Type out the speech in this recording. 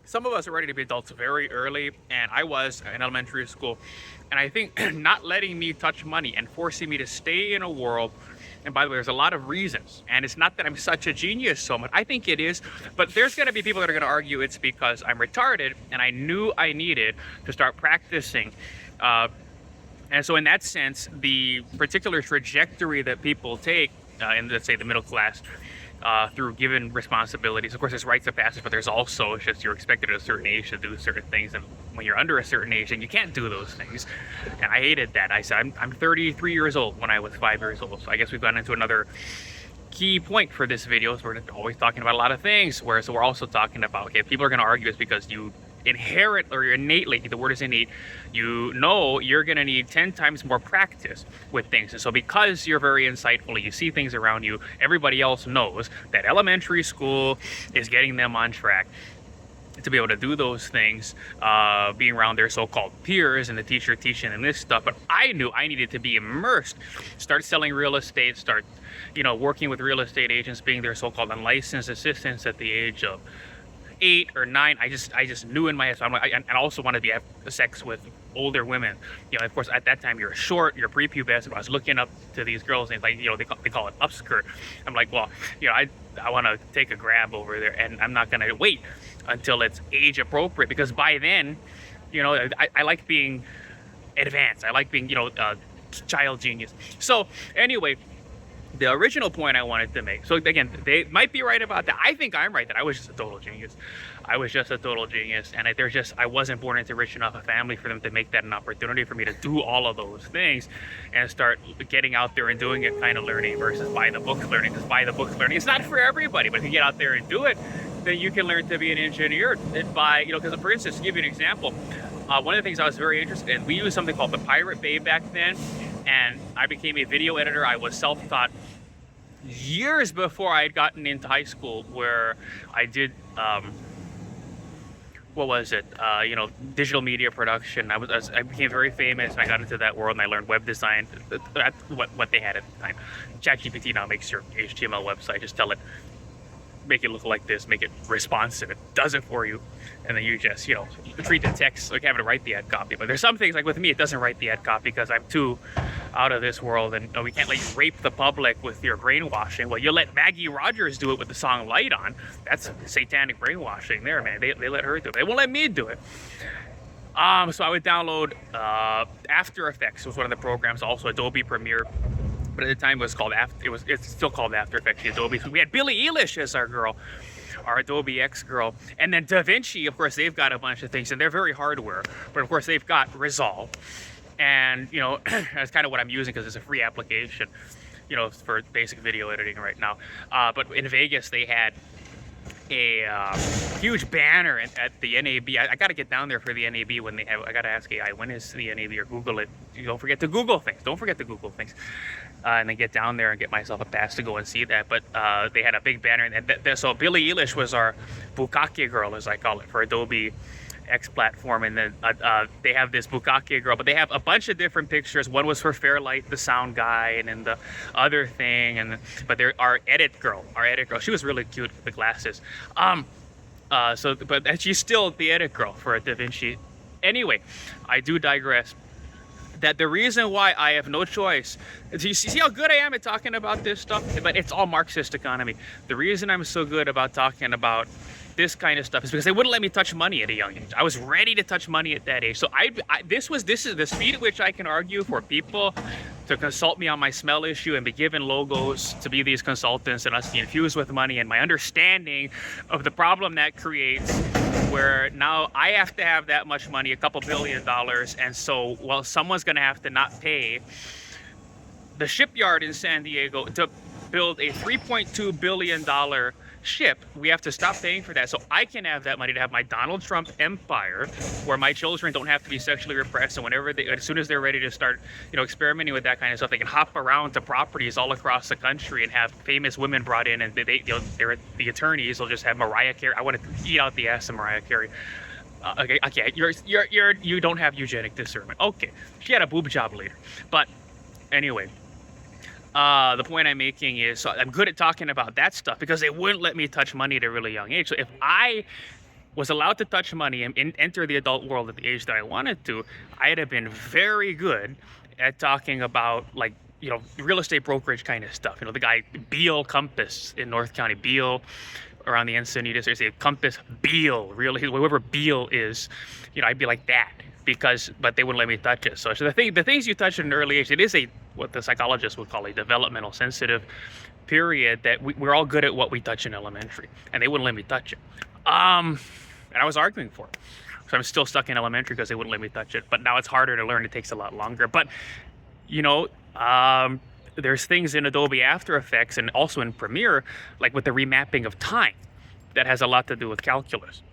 some of us are ready to be adults very early, and I was in elementary school. And I think not letting me touch money and forcing me to stay in a world, and by the way, there's a lot of reasons, and it's not that I'm such a genius so much. I think it is, but there's going to be people that are going to argue it's because I'm retarded, and I knew I needed to start practicing. And so in that sense, the particular trajectory that people take in, let's say, the middle class, through given responsibilities. Of course, there's rites of passage, but there's also, it's just you're expected at a certain age to do certain things, and when you're under a certain age, then you can't do those things. And I hated that. I said, I'm 33 years old when I was 5 years old, so I guess we've gone into another key point for this video. So we're always talking about a lot of things, whereas we're also talking about, okay, people are going to argue it's because you inherit, or you're innately, the word is innate, you know you're going to need 10 times more practice with things. And so because you're very insightful, you see things around you, everybody else knows that elementary school is getting them on track to be able to do those things, being around their so-called peers and the teacher teaching them this stuff. But I knew I needed to be immersed, start selling real estate, start, working with real estate agents, being their so-called unlicensed assistants at the age of 8 or 9. I just knew in my head. So I also wanted to have sex with older women. Of course, at that time you're short, you're prepubescent. I was looking up to these girls, and it's like, they call it upskirt. I'm like, well, I want to take a grab over there, and I'm not gonna wait until it's age appropriate, because by then, I like being advanced. I like being, child genius. So anyway, the original point I wanted to make, so again, they might be right about that. I think I'm right, that I was just a total genius. And I wasn't born into rich enough a family for them to make that an opportunity for me to do all of those things and start getting out there and doing it, kind of learning, versus by the book learning. Because by the book learning, it's not for everybody, but if you get out there and do it, then you can learn to be an engineer. And by, because for instance, to give you an example, one of the things I was very interested in, we used something called the Pirate Bay back then, and I became a video editor. I was self-taught years before I had gotten into high school, where I did, digital media production. I became very famous, and I got into that world, and I learned web design. That's what they had at the time. ChatGPT now makes your HTML website. Just tell it, make it look like this, make it responsive. It does it for you, and then you just, treat the text like having to write the ad copy. But there's some things, like with me, it doesn't write the ad copy because I'm too out of this world, and we can't let you rape the public with your brainwashing. Well, you let Maggie Rogers do it with the song Light On. That's satanic brainwashing there, man. They let her do it. They won't let me do it. So I would download After Effects, was one of the programs, also Adobe Premiere. But at the time it was called it's still called After Effects, the Adobe. So we had Billie Eilish as our girl, our Adobe X girl. And then DaVinci, of course, they've got a bunch of things, and they're very hardware. But of course, they've got Resolve. And, that's kind of what I'm using, because it's a free application, for basic video editing right now. But in Vegas, they had a huge banner at the NAB. I got to get down there for the NAB when they have. I got to ask AI, when is the NAB, or Google it. Don't forget to Google things. And then get down there and get myself a pass to go and see that. But they had a big banner, and so Billie Eilish was our bukkake girl, as I call it, for Adobe X platform. And then they have this bukkake girl, but they have a bunch of different pictures. One was for Fairlight, the sound guy, and then the other thing. But there, our edit girl, she was really cute with the glasses. But she's still the edit girl for DaVinci. Anyway, I do digress. That the reason why I have no choice, you see how good I am at talking about this stuff? But it's all Marxist economy. The reason I'm so good about talking about this kind of stuff is because they wouldn't let me touch money at a young age. I was ready to touch money at that age. So this is the speed at which I can argue for people to consult me on my smell issue and be given logos to be these consultants, and us be infused with money, and my understanding of the problem that creates, where now I have to have that much money, a couple $1 billion, and so, well, someone's going to have to not pay the shipyard in San Diego to build a $3.2 billion ship. We have to stop paying for that, so I can have that money to have my Donald Trump empire, where my children don't have to be sexually repressed, and as soon as they're ready to start, experimenting with that kind of stuff, they can hop around to properties all across the country and have famous women brought in, and they're the attorneys will just have Mariah Carey. I want to eat out the ass of Mariah Carey. Okay, you don't have eugenic discernment. Okay, she had a boob job later, but anyway. The point I'm making is, so I'm good at talking about that stuff because they wouldn't let me touch money at a really young age. So if I was allowed to touch money and enter the adult world at the age that I wanted to, I'd have been very good at talking about, like, you know, real estate brokerage kind of stuff. You know, the guy Beal Compass in North County, Beal around the Encinitas, they say Compass Beal, really, whoever Beal is, you know, I'd be like that, because, but they wouldn't let me touch it. So the things you touch at an early age, it is what the psychologists would call a developmental sensitive period, that we're all good at what we touch in elementary, and they wouldn't let me touch it. And I was arguing for it. So I'm still stuck in elementary because they wouldn't let me touch it. But now it's harder to learn. It takes a lot longer. But, you know, there's things in Adobe After Effects and also in Premiere, like with the remapping of time, that has a lot to do with calculus.